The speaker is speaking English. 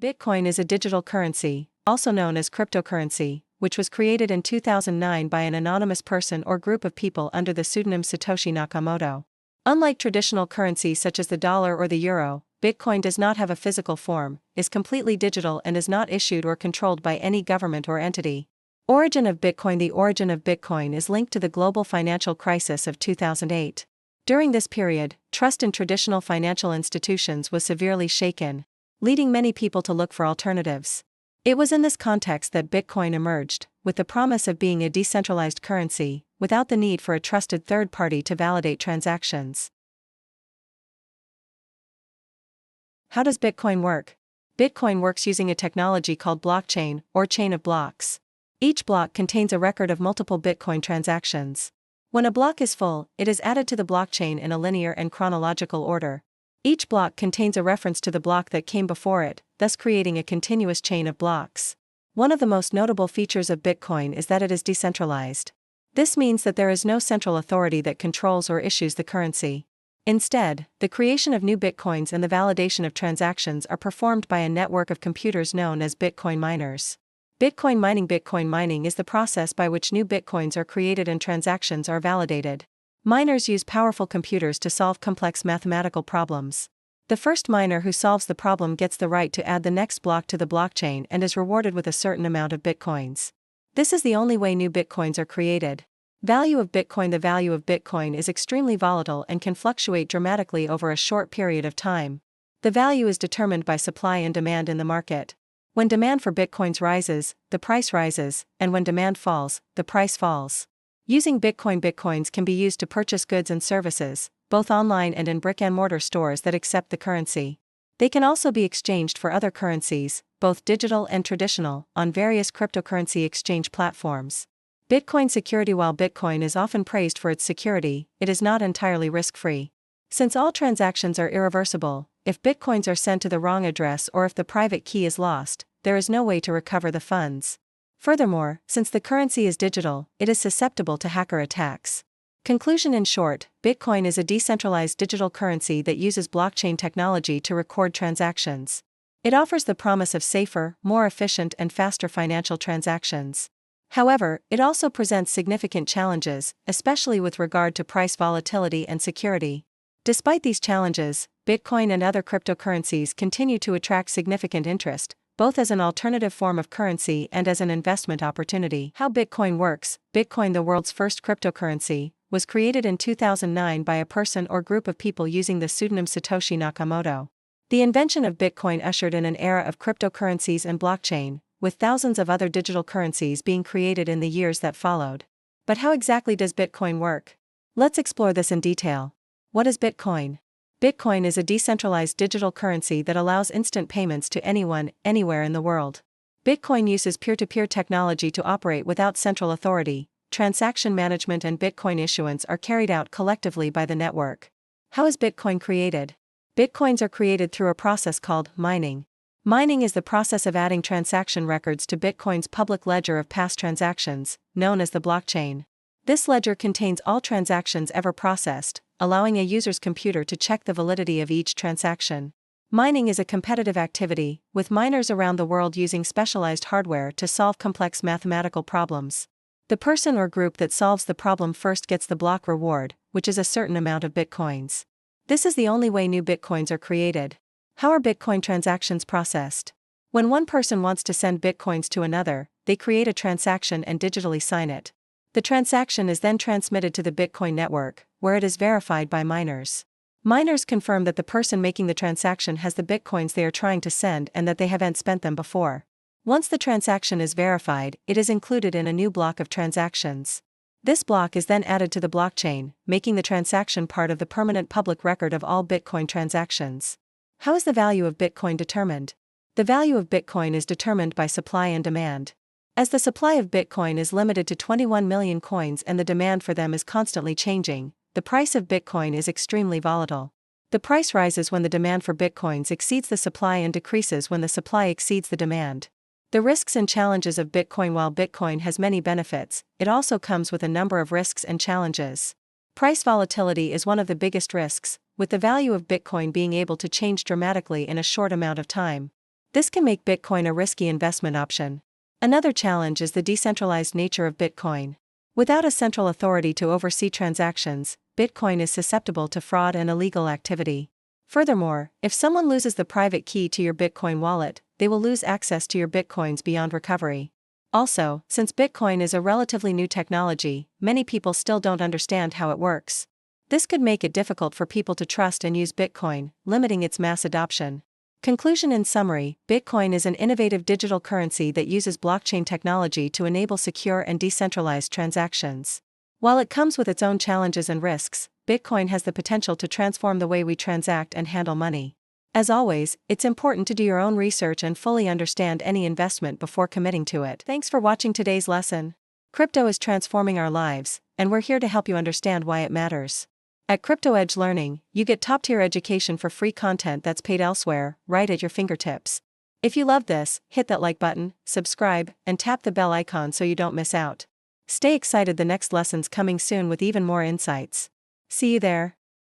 Bitcoin is a digital currency, also known as cryptocurrency, which was created in 2009 by an anonymous person or group of people under the pseudonym Satoshi Nakamoto. Unlike traditional currencies such as the dollar or the euro, Bitcoin does not have a physical form, is completely digital and is not issued or controlled by any government or entity. Origin of Bitcoin. The origin of Bitcoin is linked to the global financial crisis of 2008. During this period, trust in traditional financial institutions was severely shaken, leading many people to look for alternatives. It was in this context that Bitcoin emerged, with the promise of being a decentralized currency, without the need for a trusted third party to validate transactions. How does Bitcoin work? Bitcoin works using a technology called blockchain, or chain of blocks. Each block contains a record of multiple Bitcoin transactions. When a block is full, it is added to the blockchain in a linear and chronological order. Each block contains a reference to the block that came before it, thus creating a continuous chain of blocks. One of the most notable features of Bitcoin is that it is decentralized. This means that there is no central authority that controls or issues the currency. Instead, the creation of new Bitcoins and the validation of transactions are performed by a network of computers known as Bitcoin miners. Bitcoin mining. Bitcoin mining is the process by which new Bitcoins are created and transactions are validated. Miners use powerful computers to solve complex mathematical problems. The first miner who solves the problem gets the right to add the next block to the blockchain and is rewarded with a certain amount of Bitcoins. This is the only way new Bitcoins are created. Value of Bitcoin. The value of Bitcoin is extremely volatile and can fluctuate dramatically over a short period of time. The value is determined by supply and demand in the market. When demand for Bitcoins rises, the price rises, and when demand falls, the price falls. Using Bitcoin. Bitcoins can be used to purchase goods and services, both online and in brick-and-mortar stores that accept the currency. They can also be exchanged for other currencies, both digital and traditional, on various cryptocurrency exchange platforms. Bitcoin security. While Bitcoin is often praised for its security, it is not entirely risk-free. Since all transactions are irreversible, if Bitcoins are sent to the wrong address or if the private key is lost, there is no way to recover the funds. Furthermore, since the currency is digital, it is susceptible to hacker attacks. Conclusion. In short, Bitcoin is a decentralized digital currency that uses blockchain technology to record transactions. It offers the promise of safer, more efficient and faster financial transactions. However, it also presents significant challenges, especially with regard to price volatility and security. Despite these challenges, Bitcoin and other cryptocurrencies continue to attract significant interest, both as an alternative form of currency and as an investment opportunity. How Bitcoin works. Bitcoin, the world's first cryptocurrency, was created in 2009 by a person or group of people using the pseudonym Satoshi Nakamoto. The invention of Bitcoin ushered in an era of cryptocurrencies and blockchain, with thousands of other digital currencies being created in the years that followed. But how exactly does Bitcoin work? Let's explore this in detail. What is Bitcoin? Bitcoin is a decentralized digital currency that allows instant payments to anyone, anywhere in the world. Bitcoin uses peer-to-peer technology to operate without central authority. Transaction management and Bitcoin issuance are carried out collectively by the network. How is Bitcoin created? Bitcoins are created through a process called mining. Mining is the process of adding transaction records to Bitcoin's public ledger of past transactions, known as the blockchain. This ledger contains all transactions ever processed, allowing a user's computer to check the validity of each transaction. Mining is a competitive activity, with miners around the world using specialized hardware to solve complex mathematical problems. The person or group that solves the problem first gets the block reward, which is a certain amount of Bitcoins. This is the only way new Bitcoins are created. How are Bitcoin transactions processed? When one person wants to send Bitcoins to another, they create a transaction and digitally sign it. The transaction is then transmitted to the Bitcoin network, where it is verified by miners. Miners confirm that the person making the transaction has the Bitcoins they are trying to send and that they haven't spent them before. Once the transaction is verified, it is included in a new block of transactions. This block is then added to the blockchain, making the transaction part of the permanent public record of all Bitcoin transactions. How is the value of Bitcoin determined? The value of Bitcoin is determined by supply and demand. As the supply of Bitcoin is limited to 21 million coins and the demand for them is constantly changing, the price of Bitcoin is extremely volatile. The price rises when the demand for Bitcoins exceeds the supply and decreases when the supply exceeds the demand. The risks and challenges of Bitcoin. While Bitcoin has many benefits, it also comes with a number of risks and challenges. Price volatility is one of the biggest risks, with the value of Bitcoin being able to change dramatically in a short amount of time. This can make Bitcoin a risky investment option. Another challenge is the decentralized nature of Bitcoin. Without a central authority to oversee transactions, Bitcoin is susceptible to fraud and illegal activity. Furthermore, if someone loses the private key to your Bitcoin wallet, they will lose access to your Bitcoins beyond recovery. Also, since Bitcoin is a relatively new technology, many people still don't understand how it works. This could make it difficult for people to trust and use Bitcoin, limiting its mass adoption. Conclusion: in summary, Bitcoin is an innovative digital currency that uses blockchain technology to enable secure and decentralized transactions. While it comes with its own challenges and risks, Bitcoin has the potential to transform the way we transact and handle money. As always, it's important to do your own research and fully understand any investment before committing to it. Thanks for watching today's lesson. Crypto is transforming our lives, and we're here to help you understand why it matters. At Crypto Edge Learning, you get top-tier education for free content that's paid elsewhere, right at your fingertips. If you loved this, hit that like button, subscribe, and tap the bell icon so you don't miss out. Stay excited, the next lesson's coming soon with even more insights. See you there.